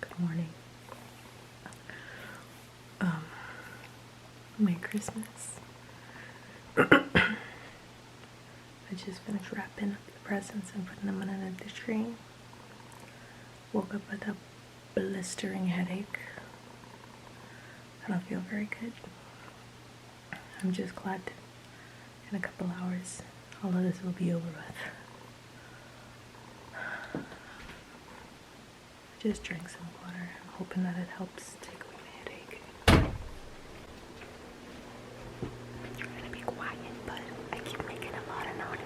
Good morning. Merry Christmas. I just finished wrapping up the presents and putting them under the tree. Woke up with a blistering headache. I don't feel very good. I'm just glad in a couple hours all of this will be over with. I just drank some water. I'm hoping that it helps take away my headache. I'm trying to be quiet, but I keep making a lot of noise.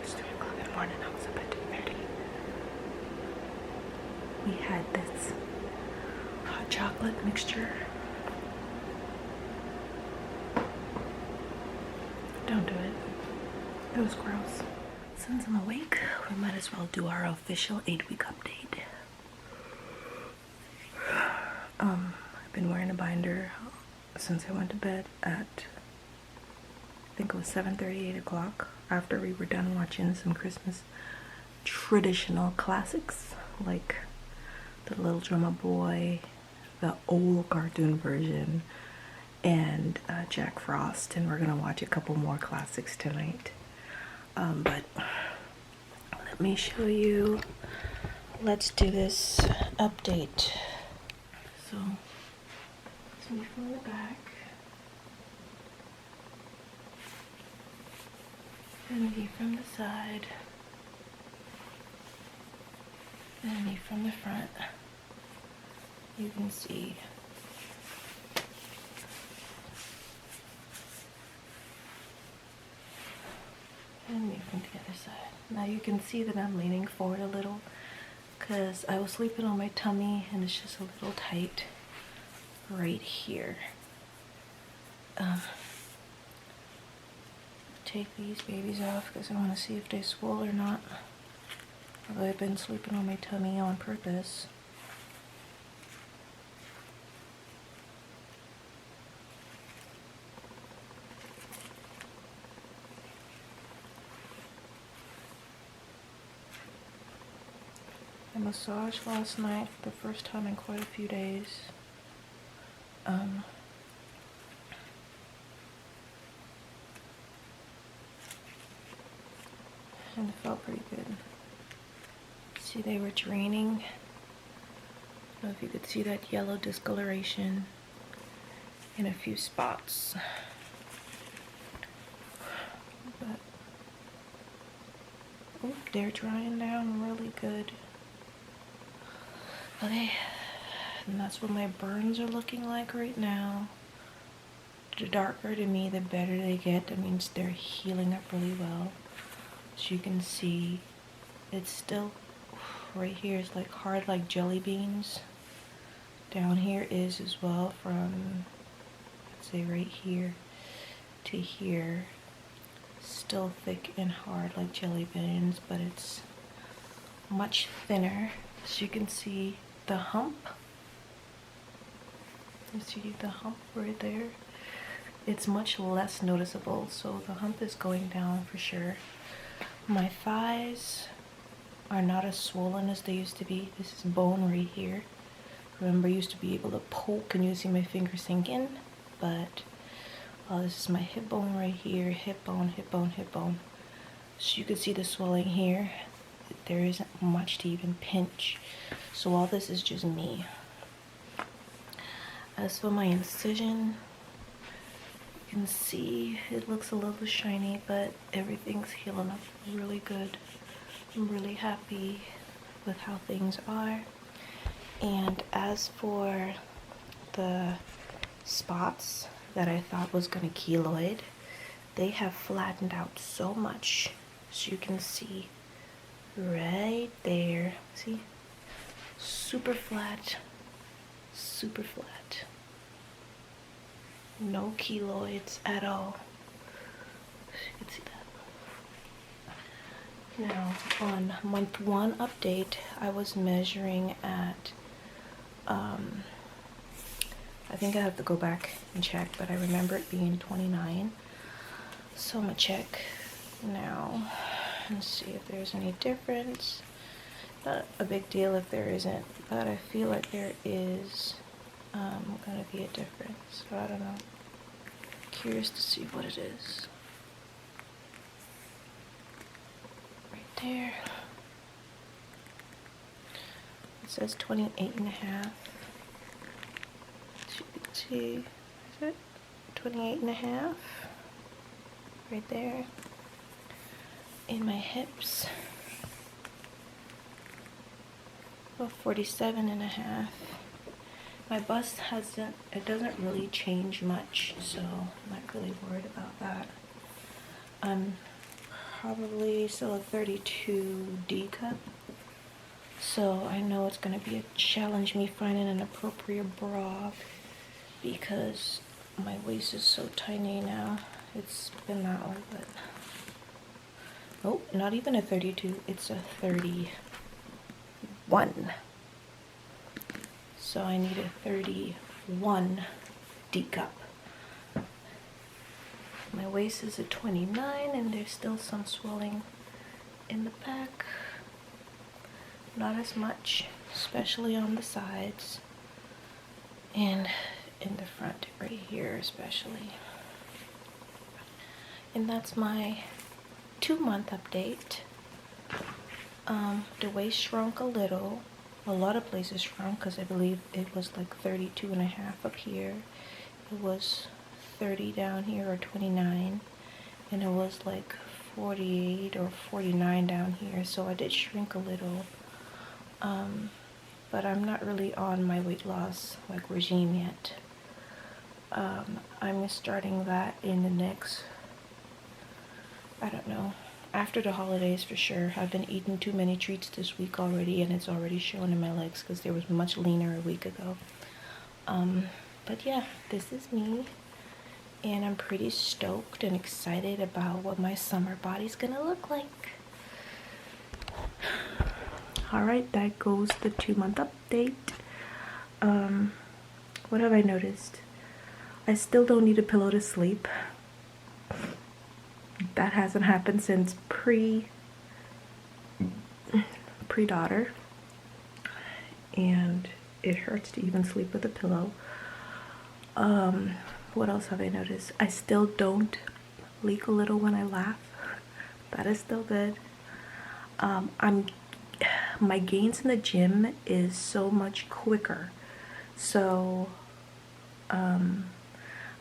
It's 3 o'clock in the morning. I was up at 2:30. We had this hot chocolate mixture. Don't do it. It was gross. Since I'm awake, we might as well do our official 8-week update. I've been wearing a binder since I went to bed at, I think it was 7:30, 8 o'clock, after we were done watching some Christmas traditional classics like The Little Drummer Boy, the old cartoon version, and Jack Frost, and we're gonna watch a couple more classics tonight. But let me show you. Let's do this update. So it's me from the back, and me from the side, and me from the front. You can see and me from the other side. Now you can see that I'm leaning forward a little because I was sleeping on my tummy and it's just a little tight right here. Take these babies off because I want to see if they swell or not. Although I've been sleeping on my tummy on purpose. I massaged last night for the first time in quite a few days. And it felt pretty good. See, they were draining. I don't know if you could see that yellow discoloration in a few spots. But oh, they're drying down really good. Okay, and that's what my burns are looking like right now. The darker to me, the better they get. That means they're healing up really well. As you can see, it's still right here is like hard like jelly beans. Down here is as well, from let's say right here to here. Still thick and hard like jelly beans, but it's much thinner. As you can see, the hump. You see the hump right there? It's much less noticeable, so the hump is going down for sure. My thighs are not as swollen as they used to be. This is bone right here. Remember, I used to be able to poke and you see my fingers sink in, but this is my hip bone right here. Hip bone, hip bone, hip bone. So you can see the swelling here. There isn't much to even pinch. So all this is just me. As for my incision, you can see it looks a little shiny, but everything's healing up really good. I'm really happy with how things are. And as for the spots that I thought was gonna keloid, they have flattened out so much. So you can see right there, see? Super flat, super flat. No keloids at all. You can see Now, on month 1 update, I was measuring at, I think I have to go back and check, but I remember it being 29. So I'm gonna check now and see if there's any difference. Not a big deal if there isn't, but I feel like there is gonna be a difference. So I don't know. Curious to see what it is. Right there. It says 28.5. As you can see, is it 28.5? Right there. In my hips. About 47.5. My bust it doesn't really change much, so I'm not really worried about that. I'm probably still a 32 D cup, so I know it's gonna be a challenge me finding an appropriate bra because my waist is so tiny now. It's been that way, but oh, not even a 32, it's a 31. So I need a 31 D cup. My waist is a 29 and there's still some swelling in the back. Not as much, especially on the sides and in the front right here especially. And that's my 2-month update. The waist shrunk a little. A lot of places shrunk because I believe it was like 32.5 up here. It was 30 down here, or 29, and it was like 48 or 49 down here. So I did shrink a little, but I'm not really on my weight loss like regime yet. I'm starting that in the next, I don't know, after the holidays for sure. I've been eating too many treats this week already, and it's already showing in my legs because they was much leaner a week ago. But yeah, this is me, and I'm pretty stoked and excited about what my summer body's gonna look like. Alright, that goes the 2-month update. What have I noticed? I still don't need a pillow to sleep. That hasn't happened since pre-daughter, and it hurts to even sleep with a pillow. What else have I noticed? I still don't leak a little when I laugh. That is still good. My gains in the gym is so much quicker, so I'm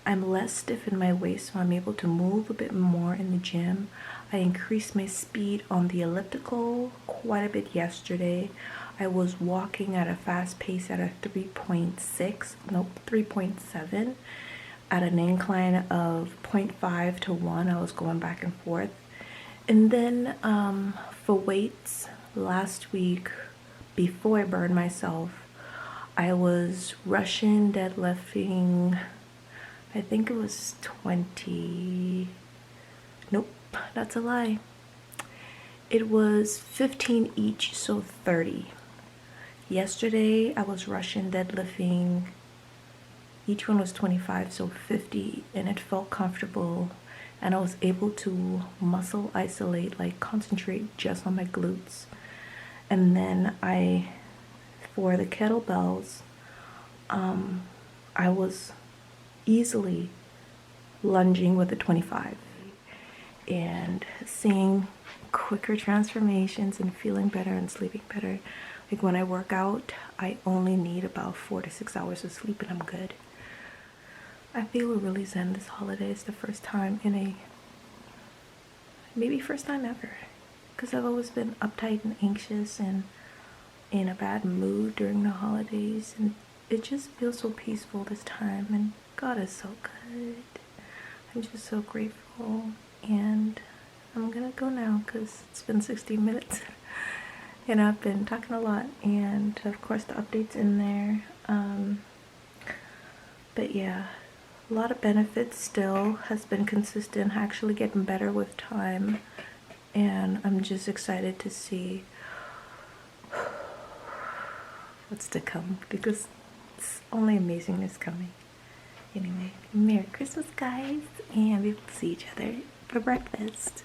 less stiff in my waist, so I'm able to move a bit more in the gym. I increased my speed on the elliptical quite a bit yesterday. I was walking at a fast pace at a 3.7 at an incline of 0.5 to 1. I was going back and forth. And then for weights, last week, before I burned myself, I was Russian deadlifting, I think it was 20, nope, that's a lie. It was 15 each, so 30. Yesterday, I was Russian deadlifting, each one was 25, so 50, and it felt comfortable, and I was able to muscle isolate, like concentrate just on my glutes. And then for the kettlebells, I was easily lunging with a 25 and seeing quicker transformations and feeling better and sleeping better. Like when I work out, I only need about 4 to 6 hours of sleep and I'm good. I feel really zen this holiday. It's the first time maybe first time ever, because I've always been uptight and anxious and in a bad mood during the holidays, and it just feels so peaceful this time, and God is so good. I'm just so grateful, and I'm gonna go now because it's been 60 minutes and I've been talking a lot, and of course the updates in there. But yeah, a lot of benefits still, has been consistent, actually getting better with time, and I'm just excited to see what's to come, because it's only amazingness coming. Anyway, Merry Christmas, guys, and we will see each other for breakfast.